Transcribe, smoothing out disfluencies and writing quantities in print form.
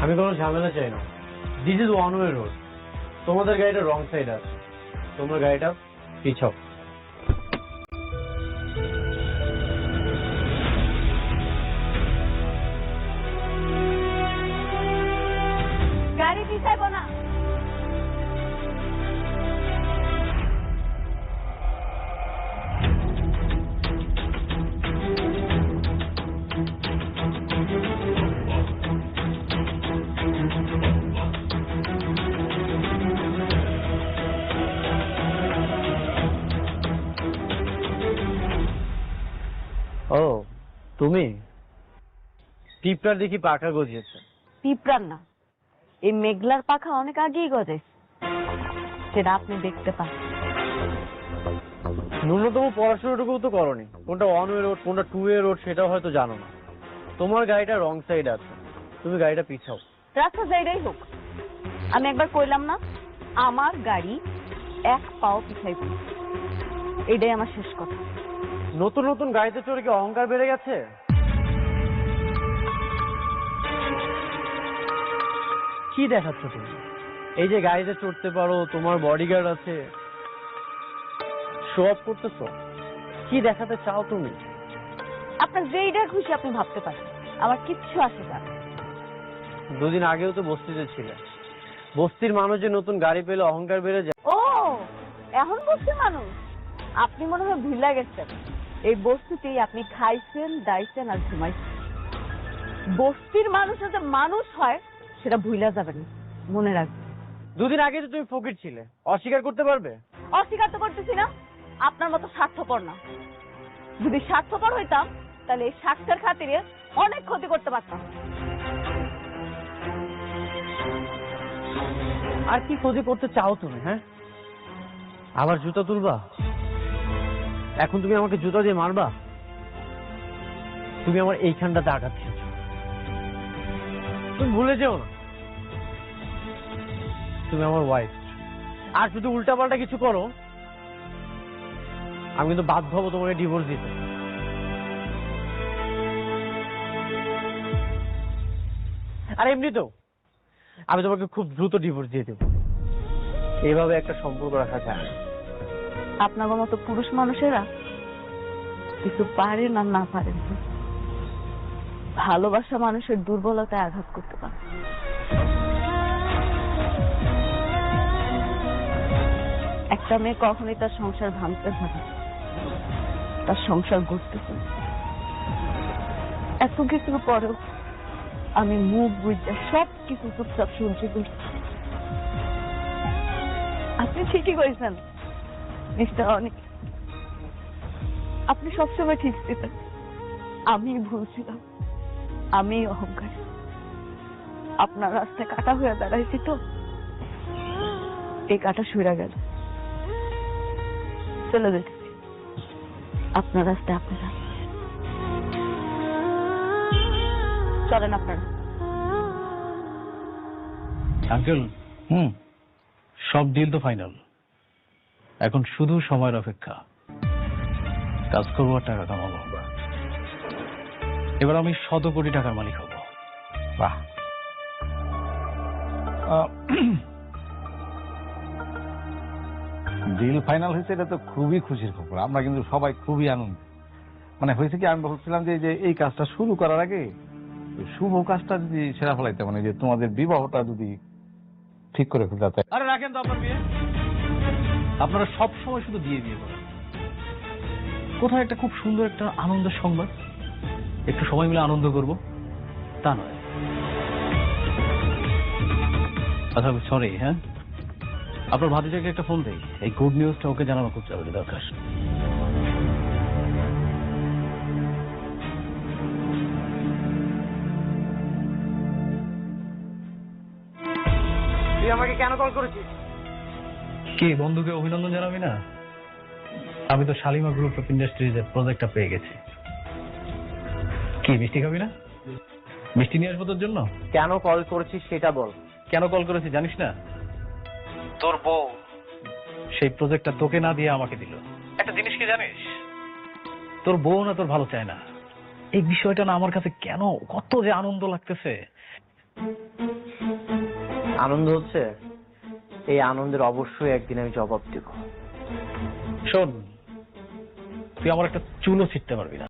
আমি কোনো ঝামেলা চাই না। This is one way road. তোমাদের গাড়িটা রং সাইড আছে, তোমরা গাড়িটা পিছাও। গাড়ি পিছাইবো না। ও তুমি? টিপটার দেখি পাখা গজিয়েছে। পিঁপড়ার না, এই মেঘলার পাখা অনেক আগেই গজে, সেটা আপনি দেখতে পান। ন্যূনতম পড়াশোনাটুকু তো করনি। কোনটা ওয়ান ওয়ে রোড কোনটা টু ওয়ে রোড সেটাও হয়তো জানো না। তোমার গাড়িটা রং সাইড আছে, তুমি গাড়িটা পিছাও। রাস্তা যাইটাই হোক, আমি একবার কইলাম না আমার গাড়ি এক পাও পিছাইব না, এটাই আমার শেষ কথা। নতুন নতুন গাড়িতে চড়ে কি অহংকার বেড়ে গেছে? কি দেখাচ্ছ তুমি? এই যে গাড়িতে চড়তে পারো, তোমার বডিগার্ড আছে, শো অফ করতেছো? কি দেখাতে চাও তুমি? আপনার যেইটা খুশি আপনি ভাবতে পারেন, আমার কিচ্ছু আসে যায় না। দুদিন আগেও তো বস্তিতে ছিলে। বস্তির মানুষ যে নতুন গাড়ি পেলে অহংকার বেড়ে যায়। ও এখন বসছে মানুষ, আপনি মনে হয় ভুলে গেছেন এই বস্তিতেই আপনি খাইছেন, দাইছেন আর ঘুমাইছেন। বস্তির মানুষ যে মানুষ হয় সেটা ভুলে যাবেন, মনে রাখবেন। দুদিন আগে তো তুমি ফকির ছিলে, অস্বীকার করতে পারবে? অস্বীকার তো করতেছি না, আপনার মতো স্বার্থপর না। যদি স্বার্থপর হইতাম তাহলে এই স্বার্থের খাতিরে অনেক ক্ষতি করতে পারতাম। আর কি ক্ষতি করতে চাও তুমি? হ্যাঁ, আবার জুতা তুলবা? এখন তুমি আমাকে জুতা দিয়ে মারবা? তুমি আমার এইখানটাতে আঘাত খেয়েছ, তুমি ভুলে যেও না তুমি আমার ওয়াইফ। আর যদি উল্টাপাল্টা কিছু করো আমি কিন্তু বাধ্য হবো তোমাকে ডিভোর্স দিতে। আর এমনিতেও আমি তোমাকে খুব দ্রুত ডিভোর্স দিয়ে দেবো। এইভাবে একটা সম্পর্ক রাখা যায় না। আপনার মতো পুরুষ মানুষেরা কিছু পারেন আর না পারেন, ভালোবাসা মানুষের দুর্বলতায় আঘাত করতে পারে। একটা মেয়ে কখনোই তার সংসার ভাঙতে পারে, তার সংসার গড়তেছে। এত কিছুর পরেও আমি মুখ বুঝে সব কিছু চুপচাপ শুনছি করছি। আপনি ঠিকই করেছেন মিস্টার অনিক, আপনি সবসময় ঠিক ছিলেন। আমি ভুল ছিলাম, আমি অহংকার। আপনার রাস্তায় কাটা হয়ে দাঁড়াইছি তো, এই কাটা সইরা গেল, চলে যেতেছি। আপনার রাস্তায় আপনারা চলেন। আপনারা আঙ্কেল, সব ডিল তো ফাইনাল, এখন শুধু সময়ের অপেক্ষা। কাজ করবো আর টাকা কামাবো। এবার আমি 100 কোটি টাকার মালিক হব। বাহ, ডিল ফাইনাল হয়েছে, এটা তো খুবই খুশির খবর। আমরা কিন্তু সবাই খুবই আনন্দ। মানে হয়েছে কি, আমি বলছিলাম যে এই কাজটা শুরু করার আগে শুভ কাজটা যদি সেরা ফেলাইতে, মানে যে তোমাদের বিবাহটা যদি ঠিক করে ফেলতে। আরে রাখেন তো আপনার বিয়ে, আপনারা সব সময় শুধু বিয়ে বিয়ে করেন। কোথায় একটা খুব সুন্দর একটা আনন্দের সংবাদ, একটু সময় মিলে আনন্দ করব, তা নয়। আচ্ছা সরি, হ্যাঁ আপনার ভাতিজাকে একটা ফোন দেই, এই গুড নিউজটা ওকে জানানো খুব জরুরি দরকার। তুই আমাকে কেন কল করেছিস? কি বন্ধুকে অভিনন্দন জানাবি না? আমি তো শালিমা গ্রুপ অফ ইন্ডাস্ট্রিজের প্রজেক্টটা পেয়ে গেছি। কি মিষ্টি খাবি না? মিষ্টি নিয়ে আসবো তোর জন্য। কেন কল করেছিস সেটা বল। কেন কল করেছি জানিস না? তোর বউ সেই প্রজেক্টটা তোকে না দিয়ে আমাকে দিল। একটা জিনিস কি জানিস, তোর বউ না তোর ভালো চায় না। এই বিষয়টা না আমার কাছে কেন কত যে আনন্দ লাগতেছে। আনন্দ হচ্ছে, এই আনন্দের অবশ্যই একদিন আমি জবাব দেব। শোন, তুই আমার একটা চুলও ছিটতে পারবি না।